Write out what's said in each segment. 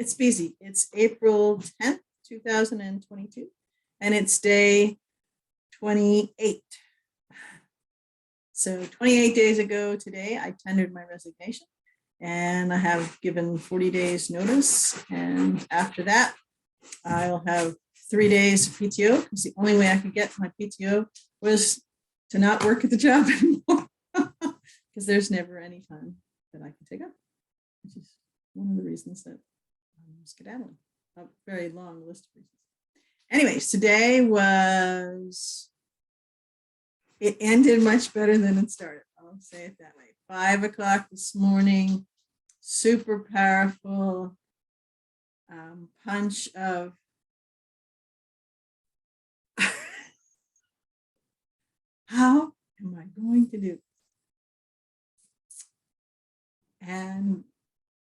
It's busy. It's April 10th, 2022, and it's day 28. So 28 days ago today, I tendered my resignation, and I have given 40 days notice. And after that, I'll have 3 days of PTO, because the only way I could get my PTO was to not work at the job anymore, because there's never any time that I can take up, which is one of the reasons that I'm skedaddling. A very long list of reasons. Anyways, today it ended much better than it started. I'll say it that way. 5 o'clock this morning, super powerful punch of how am I going to do this? And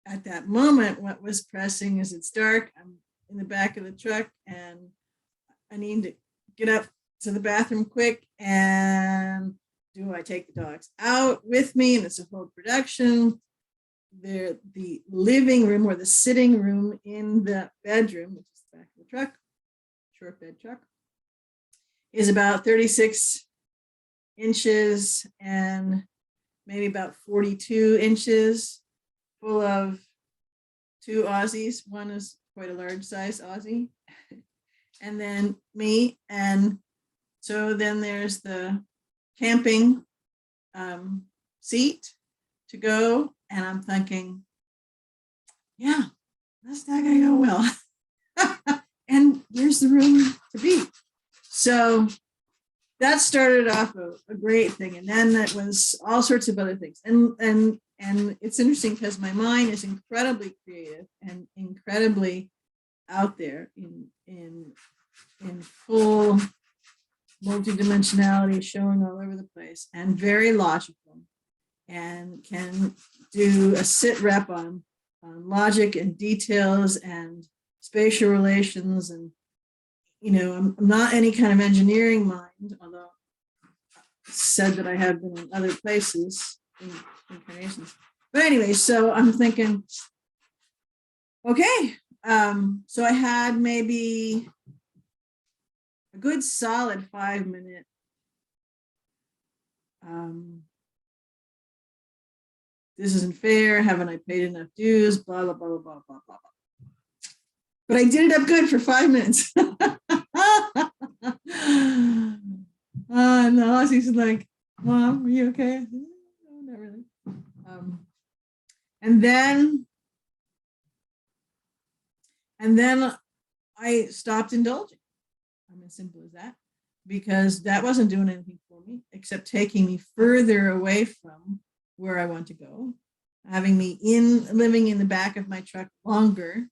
at that moment, what was pressing is it's dark. I'm in the back of the truck and I need to get up to the bathroom quick. And do I take the dogs out with me? And it's a whole production. The living room, or the sitting room in the bedroom, which is the back of the truck, short bed truck, is about 36 inches and maybe about 42 inches, full of 2 Aussies. One is quite a large size Aussie, and then me. And so then there's the camping seat to go. And I'm thinking, yeah, that's not going to go well. And where's the room to be? So that started off a great thing. And then that was all sorts of other things. And it's interesting because my mind is incredibly creative and incredibly out there in full multidimensionality, showing all over the place, and very logical, and can do a sit rep on logic and details and spatial relations. And I'm not any kind of engineering mind, although I said that I have been in other places in incarnations. But anyway, so I'm thinking, okay, so I had maybe a good solid 5-minute this isn't fair, haven't I paid enough dues, blah, blah, blah, blah, blah, blah, blah. But I did it up good for 5 minutes. And the Aussie's like, Mom, are you okay? No, not really. And then I stopped indulging. I'm as simple as that, because that wasn't doing anything for me except taking me further away from where I want to go, having me living in the back of my truck longer,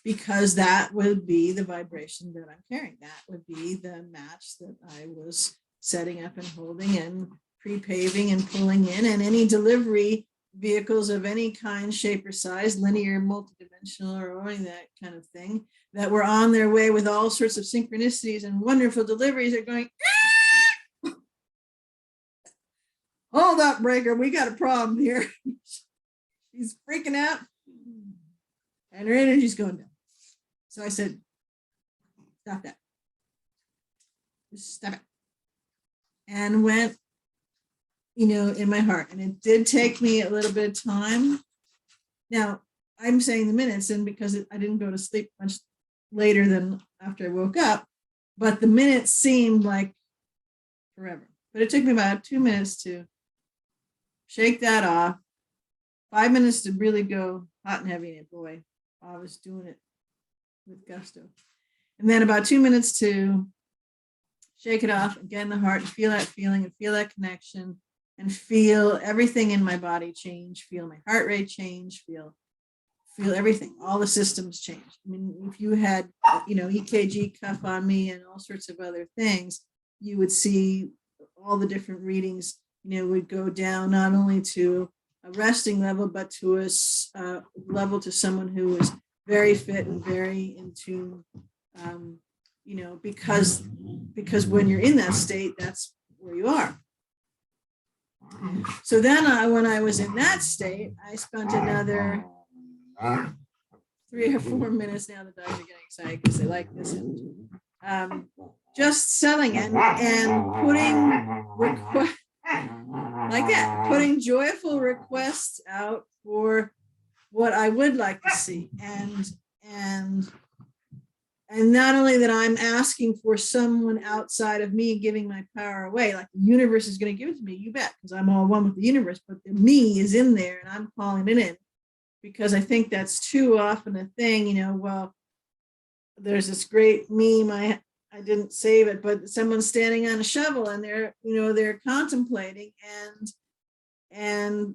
because that would be the vibration that I'm carrying. That would be the match that I was setting up and holding and pre-paving and pulling in, and any delivery vehicles of any kind, shape, or size, linear, multidimensional, or any that kind of thing, that were on their way with all sorts of synchronicities and wonderful deliveries are going, hold up, Breaker, we got a problem here. She's freaking out and her energy's going down. So I said, stop that. Just stop it. And went, in my heart. And it did take me a little bit of time. Now, I'm saying the minutes, and because I didn't go to sleep much later than after I woke up, but the minutes seemed like forever. But it took me about 2 minutes to shake that off, 5 minutes to really go hot and heavy. And boy, I was doing it with gusto. And then about 2 minutes to shake it off, and get in the heart and feel that feeling and feel that connection and feel everything in my body change, feel my heart rate change, feel everything, all the systems change. I mean, if you had, EKG cuff on me and all sorts of other things, you would see all the different readings, would go down not only to a resting level, but to a level to someone who is very fit and very in tune, because when you're in that state, that's where you are. So then when I was in that state, I spent another 3 or 4 minutes now. The dogs are getting excited because they like this. Just selling and putting request like that, putting joyful requests out for what I would like to see, and not only that I'm asking for someone outside of me giving my power away, like the universe is going to give it to me, you bet, because I'm all one with the universe, but the me is in there and I'm calling it in, because I think that's too often a thing, well, there's this great meme, I didn't save it, but someone's standing on a shovel and they're contemplating, and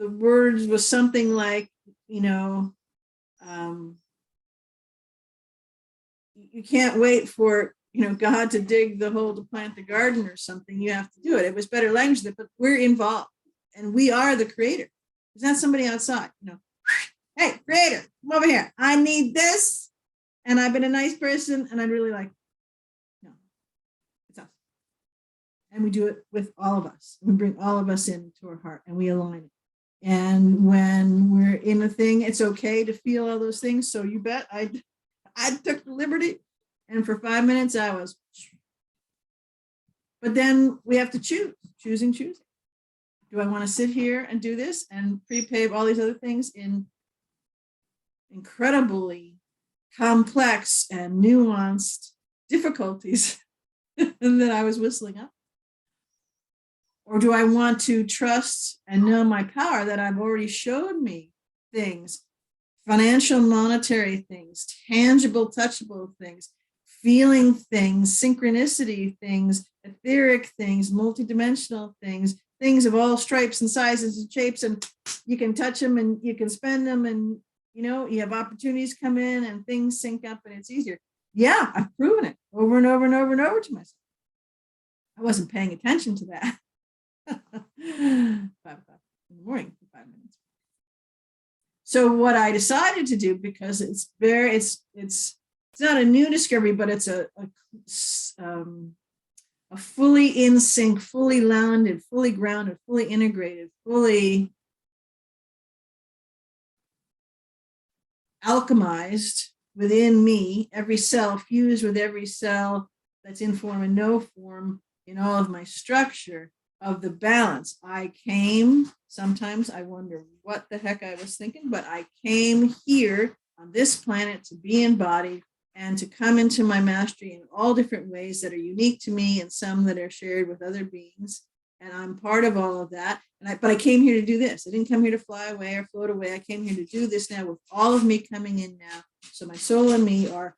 the words was something like, you can't wait for God to dig the hole to plant the garden or something. You have to do it. It was better language, but we're involved and we are the creator. There's not somebody outside, hey, creator, come over here. I need this. And I've been a nice person and I'd really like, no, it's us. And we do it with all of us. We bring all of us into our heart and we align it. And when we're in a thing, it's okay to feel all those things. So you bet I took the liberty, and for 5 minutes I was, but then we have to choosing. Do I want to sit here and do this and prepave all these other things in incredibly complex and nuanced difficulties that I was whistling up? Or do I want to trust and know my power that I've already showed me things, financial, monetary things, tangible, touchable things, feeling things, synchronicity things, etheric things, multidimensional things, things of all stripes and sizes and shapes, and you can touch them and you can spend them, and you have opportunities come in and things sync up and it's easier. Yeah, I've proven it over and over and over and over to myself. I wasn't paying attention to that. 5 o'clock in the morning for 5 minutes. So what I decided to do, because it's not a new discovery, but it's a fully in sync, fully landed, fully grounded, fully integrated, fully alchemized within me, every cell fused with every cell that's in form and no form in all of my structure of the balance. I came, sometimes I wonder what the heck I was thinking, but I came here on this planet to be embodied and to come into my mastery in all different ways that are unique to me and some that are shared with other beings. And I'm part of all of that. But I came here to do this. I didn't come here to fly away or float away. I came here to do this now with all of me coming in now. So my soul and me are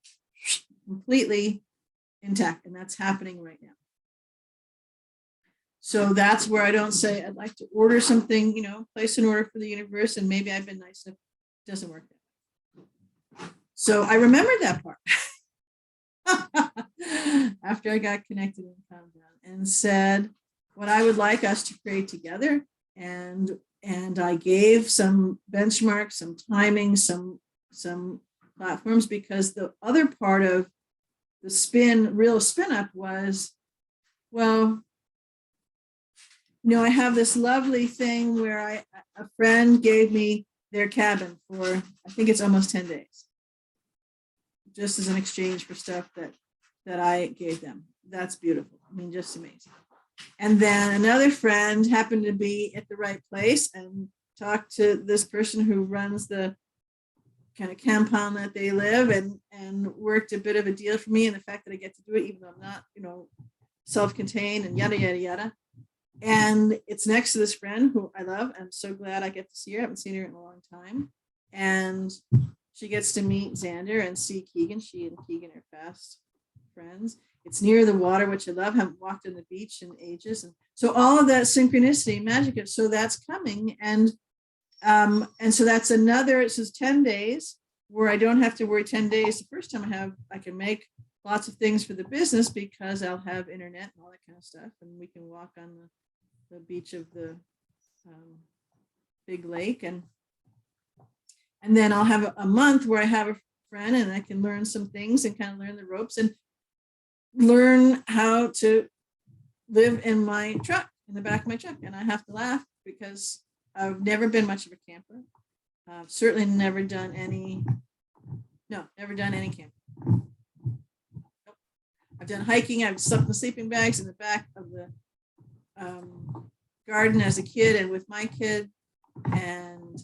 completely intact, and that's happening right now. So that's where I don't say I'd like to order something, place an order for the universe, and maybe I've been nice enough. It doesn't work that way. So I remembered that part after I got connected and calmed down, and said what I would like us to create together. And I gave some benchmarks, some timing, some platforms, because the other part of the real spin up was, well, I have this lovely thing where a friend gave me their cabin for, I think it's almost 10 days, just as an exchange for stuff that I gave them. That's beautiful. I mean, just amazing. And then another friend happened to be at the right place and talked to this person who runs the kind of compound that they live in, and worked a bit of a deal for me, and the fact that I get to do it even though I'm not, self-contained and yada, yada, yada. And it's next to this friend who I love. I'm so glad I get to see her. I haven't seen her in a long time. And she gets to meet Xander and see Keegan. She and Keegan are fast friends. It's near the water, which I love. Haven't walked on the beach in ages. And so all of that synchronicity, magic, so that's coming. And so that's another, it says 10 days where I don't have to worry 10 days. The first time I can make lots of things for the business because I'll have internet and all that kind of stuff. And we can walk on the beach of the big lake. And then I'll have a month where I have a friend and I can learn some things and kind of learn the ropes and learn how to live in my truck, in the back of my truck. And I have to laugh because I've never been much of a camper. Certainly never done any, no, never done any camping. Nope. I've done hiking. I've slept in the sleeping bags in the back of the garden as a kid and with my kid. And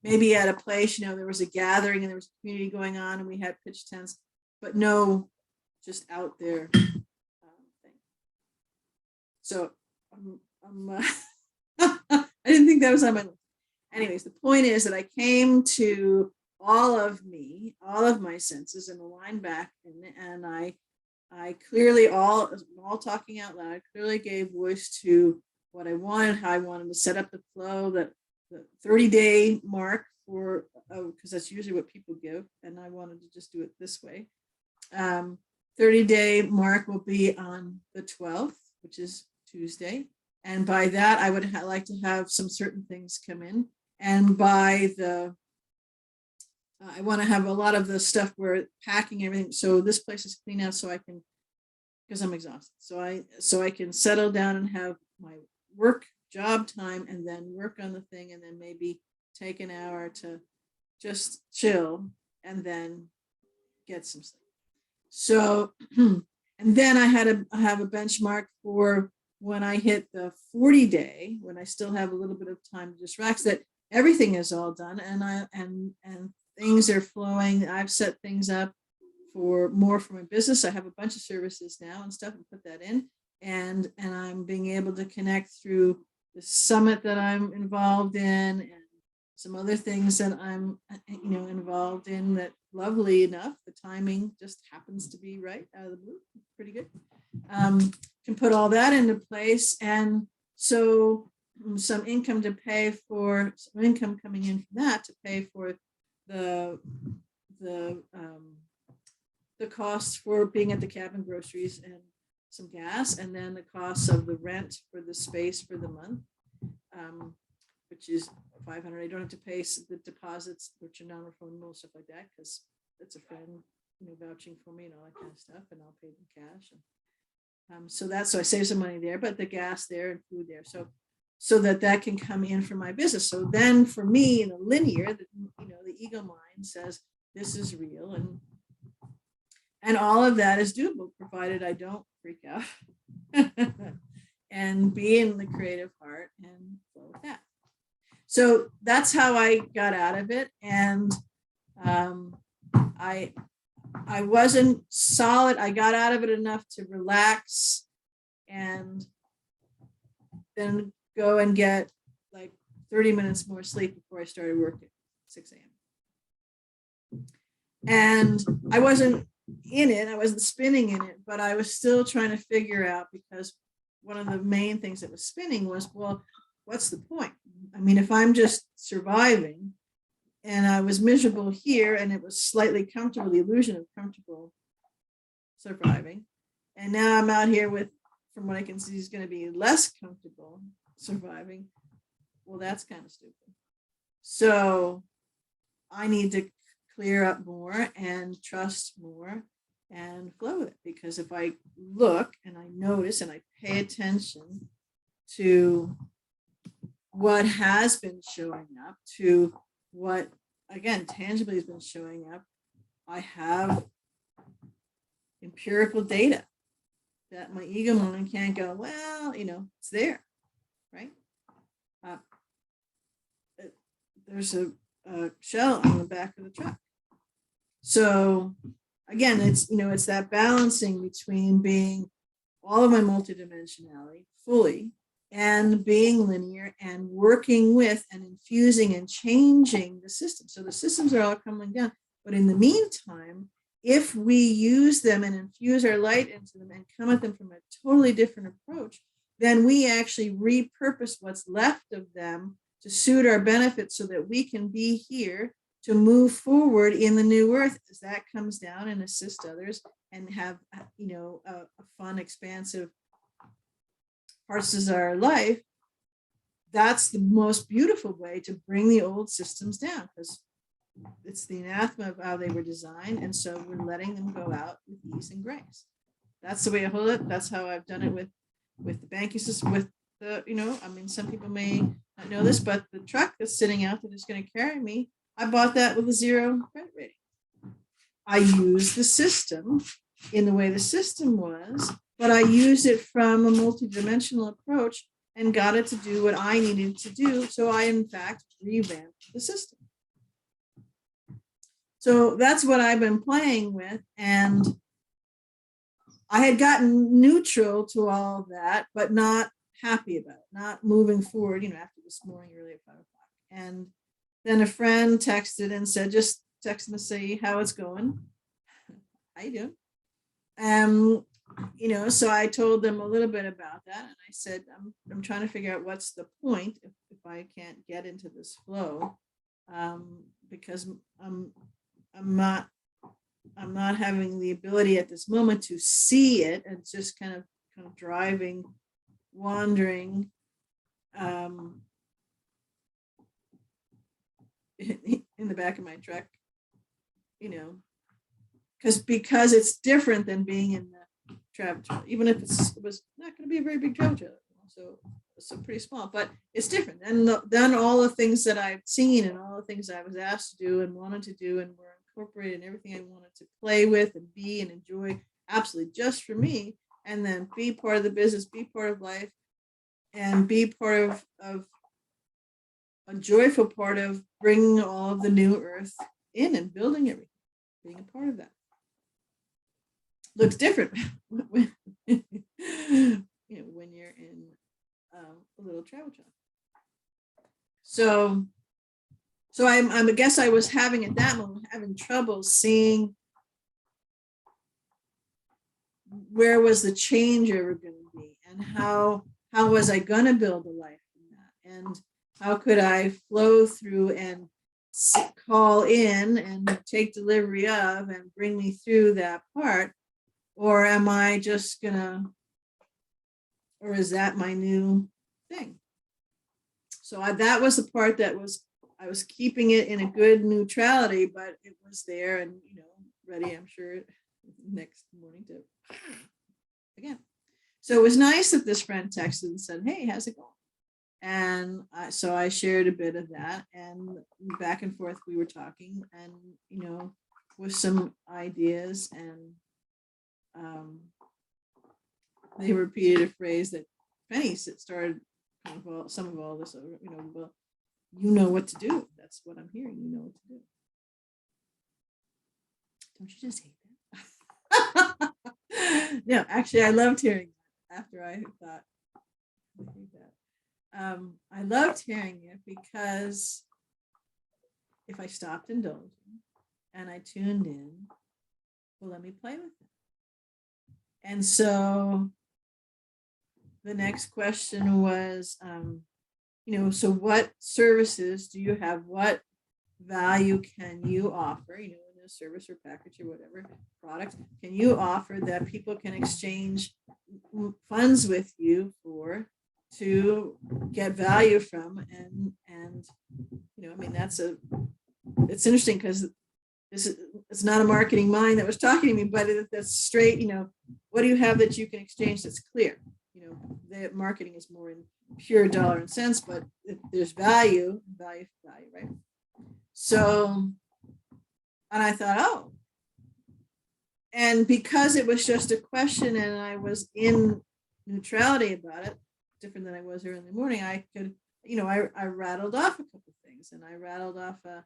maybe at a place, there was a gathering and there was a community going on and we had pitch tents, but no, just out there thing. So I didn't think that was on my list. Anyways, the point is that I came to all of me, all of my senses, and aligned back, and I clearly, all talking out loud, clearly gave voice to what I wanted, how I wanted to set up the flow, that the 30-day mark for, because that's usually what people give, and I wanted to just do it this way. 30-day mark will be on the 12th, which is Tuesday. And by that, I would like to have some certain things come in. And by the, I want to have a lot of the stuff where packing everything. So this place is clean out so I can, because I'm exhausted. So I can settle down and have my work job time and then work on the thing and then maybe take an hour to just chill and then get some sleep. So, and then I have a benchmark for when I hit the 40-day, when I still have a little bit of time to just relax, that everything is all done and things are flowing. I've set things up for more for my business. I have a bunch of services now and stuff and put that in, and I'm being able to connect through the summit that I'm involved in and some other things that I'm involved in, that lovely enough, the timing just happens to be right out of the blue. Pretty good. Can put all that into place, and so some income coming in from that to pay for the costs for being at the cabin, groceries, and some gas, and then the costs of the rent for the space for the month, which is $500. I don't have to pay the deposits, which are non-refundable, stuff like that, because it's a friend, vouching for me and all that kind of stuff, and I'll pay them cash. And so I save some money there, but the gas there and food there, so that can come in for my business. So then for me, in a linear, the ego mind says this is real, and all of that is doable, provided I don't freak out and be in the creative heart and flow with that. So that's how I got out of it. And I wasn't solid. I got out of it enough to relax and then go and get like 30 minutes more sleep before I started work at 6 a.m. And I wasn't in it. I wasn't spinning in it, but I was still trying to figure out, because one of the main things that was spinning was, well, what's the point? I mean, if I'm just surviving and I was miserable here and it was slightly comfortable, the illusion of comfortable surviving, and now I'm out here with, from what I can see, is going to be less comfortable surviving. Well, that's kind of stupid. So I need to clear up more and trust more and flow with it, because if I look and I notice and I pay attention to what has been showing up, to what, again, tangibly has been showing up, I have empirical data that my ego mind can't go, well, it's there, right? There's a shell on the back of the truck. So again, it's that balancing between being all of my multidimensionality fully and being linear and working with and infusing and changing the system. So the systems are all coming down. But in the meantime, if we use them and infuse our light into them and come at them from a totally different approach, then we actually repurpose what's left of them to suit our benefits so that we can be here to move forward in the new earth as that comes down and assist others and have, a fun, expansive parts of our life. That's the most beautiful way to bring the old systems down, because it's the anathema of how they were designed. And so we're letting them go out with ease and grace. That's the way I hold it. That's how I've done it with the banking system, with the, some people may not know this, but the truck that's sitting out that is going to carry me, I bought that with a 0 credit rating. I used the system in the way the system was, but I used it from a multidimensional approach and got it to do what I needed to do. So I, in fact, revamped the system. So that's what I've been playing with. And I had gotten neutral to all of that, but not happy about it, not moving forward, after this morning, early at 5 o'clock. And then a friend texted and said, just texting to say how it's going. How you doing? So I told them a little bit about that. And I said, I'm trying to figure out what's the point if I can't get into this flow, because I'm not having the ability at this moment to see it. And it's just kind of driving, wandering, in the back of my truck, because it's different than being in the travel trailer, even if it was not going to be a very big travel trailer. So it's pretty small, but it's different. And then all the things that I've seen and all the things I was asked to do and wanted to do and were incorporated in everything I wanted to play with and be and enjoy, absolutely just for me, and then be part of the business, be part of life, and be part of a joyful part of bringing all of the new earth in and building everything, being a part of that. Looks different when you're in a little travel trailer. So I guess I was having trouble seeing where was the change ever going to be, and how was I going to build a life from that, and how could I flow through and call in and take delivery of and bring me through that part, or am I just gonna, or is that my new thing? So that was the part that I was keeping it in a good neutrality, but it was there and ready, I'm sure, next morning to again. So it was nice that this friend texted and said, hey, how's it going? And so I shared a bit of that, and back and forth we were talking, and with some ideas, and they repeated a phrase that Penny started some of all this, well, you know what to do. That's what I'm hearing. You know what to do. Don't you just hate that? No, actually, I loved hearing that after I thought, I hate that. I loved hearing it because if I stopped indulging and I tuned in, well, let me play with it. And so the next question was, so what services do you have? What value can you offer, in a service or package or whatever product can you offer that people can exchange funds with you to get value from? And it's interesting because it's not a marketing mind that was talking to me, but that's straight, what do you have that you can exchange that's clear? The marketing is more in pure dollar and cents, but if there's value, right? So, and I thought, oh, and because it was just a question and I was in neutrality about it, different than I was early in the morning, I could, I rattled off a couple of things, and I rattled off a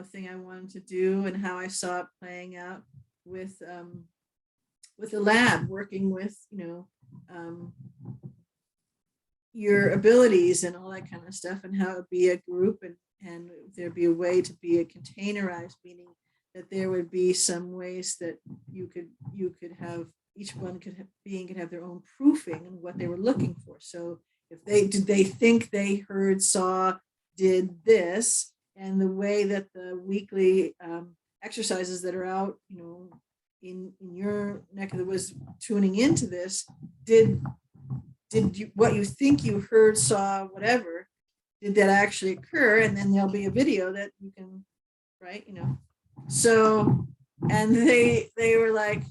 thing I wanted to do and how I saw it playing out with the lab, working with, your abilities and all that kind of stuff, and how it would be a group, and there'd be a way to be a containerized, meaning that there would be some ways that you could have, each one could have their own proofing and what they were looking for. So if they think they heard, saw, did this, and the way that the weekly exercises that are out, in your neck of the woods, tuning into this, did you, what you think you heard, saw, whatever, did that actually occur? And then there'll be a video that you can, right, so, and they were like,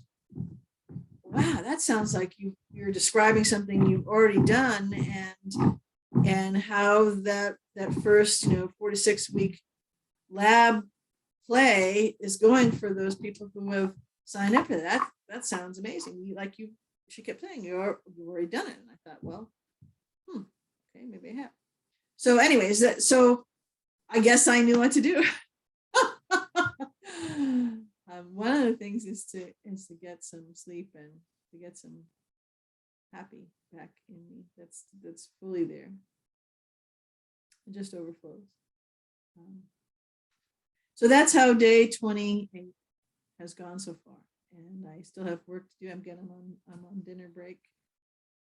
wow, that sounds like you're describing something you've already done, and and how that first 4 to 6 week lab play is going for those people who have signed up for that. That sounds amazing. She kept saying, you've already done it. And I thought, well, okay, maybe I have. So anyways, so I guess I knew what to do. One of the things is to get some sleep and to get some happy back in me. That's fully there. It just overflows. So that's how day 28 has gone so far, and I still have work to do. I'm on dinner break.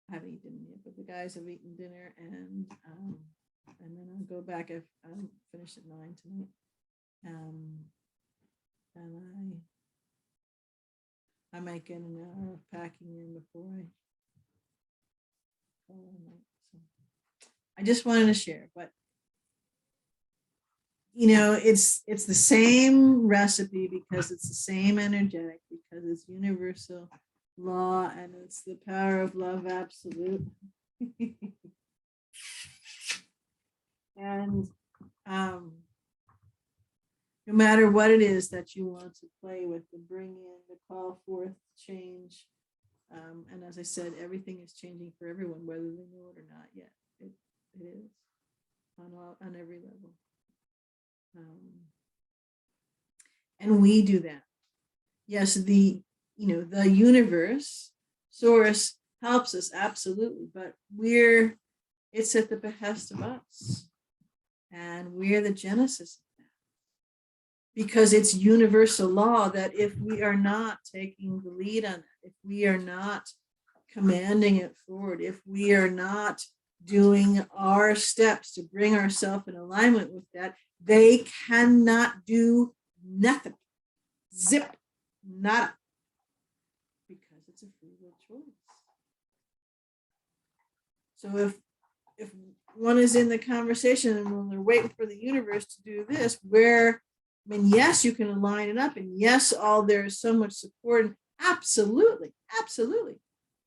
I haven't eaten yet, but the guys have eaten dinner, and then I'll go back. I'll finish at 9 tonight, and I might get an hour of packing in before I call it night. So I just wanted to share, but it's the same recipe because it's the same energetic, because it's universal law and it's the power of love absolute. And no matter what it is that you want to play with, to bring in, to call forth change. And as I said, everything is changing for everyone, whether they know it or not yet. It is on every level. And we do that. Yes, the universe, source helps us, absolutely, but it's at the behest of us. And we're the genesis of that. Because it's universal law that if we are not taking the lead on it, if we are not commanding it forward, if we are not doing our steps to bring ourselves in alignment with that, they cannot do nothing. Zip, nada. Because it's a free will choice. So if one is in the conversation and when they're waiting for the universe to do this, yes, you can align it up, and yes, there is so much support, and absolutely,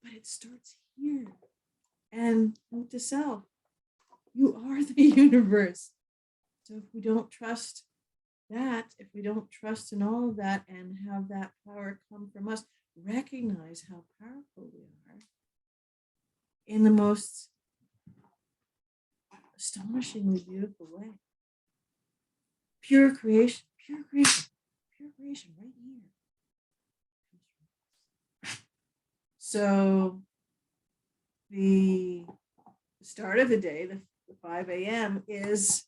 but it starts here. And note to self, you are the universe. So if we don't trust that, if we don't trust in all of that and have that power come from us, recognize how powerful we are in the most astonishingly beautiful way. Pure creation right here. So the start of the day, the 5 a.m. is,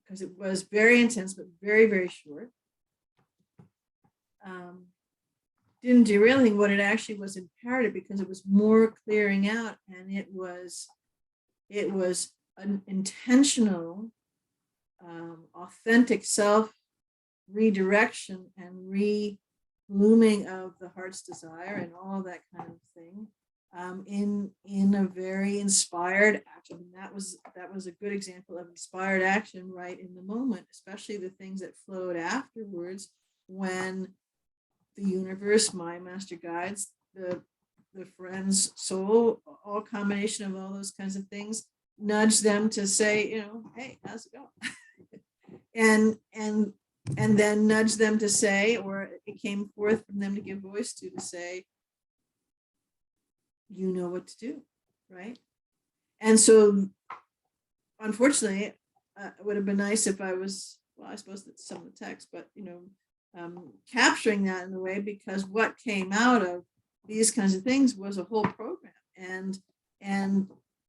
because it was very intense, but very, very short. Didn't derail anything. What it actually was imperative, because it was more clearing out, and it was an intentional, authentic self redirection and re-blooming of the heart's desire and all that kind of thing, in a very inspired action. And that was a good example of inspired action right in the moment, especially the things that flowed afterwards, when the universe, my master guides, the friend's soul, all combination of all those kinds of things, nudge them to say, hey, how's it going? and then nudge them to say, or it came forth from them to give voice to say, you know what to do, right? And so, unfortunately, it would have been nice if I was, well, I suppose that's some of the text, but, capturing that in a way, because what came out of these kinds of things was a whole program. And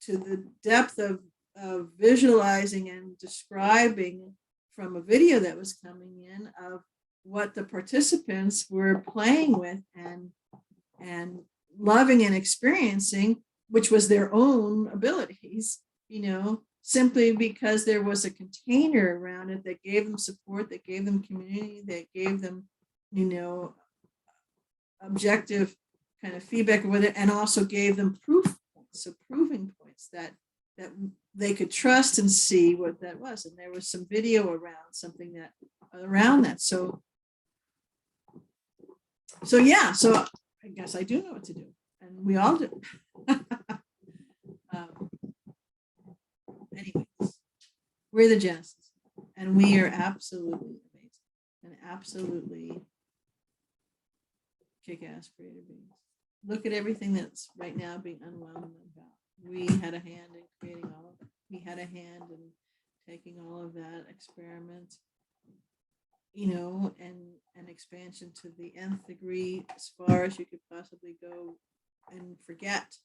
to the depth of visualizing and describing from a video that was coming in of what the participants were playing with and loving and experiencing, which was their own abilities, simply because there was a container around it that gave them support, that gave them community, that gave them, objective kind of feedback with it, and also gave them proof points, so proving points that they could trust and see what that was. And there was some video around something around that. So yeah, so I guess I do know what to do, and we all do. We're the Genesis, and we are absolutely amazing and absolutely kick-ass creative beings. Look at everything that's right now being unwound about. We had a hand in creating all of it. We had a hand in taking all of that experiment, and an expansion to the nth degree as far as you could possibly go, and forget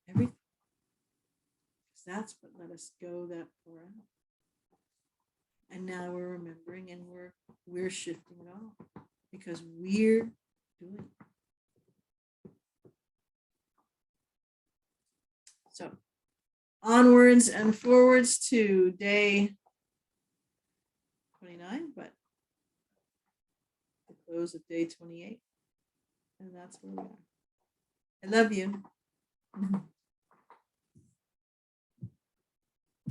everything. That's what let us go that far out. And now we're remembering, and we're shifting it all because we're doing it. So onwards and forwards to day 29, but the close of day 28. And that's where we are. I love you.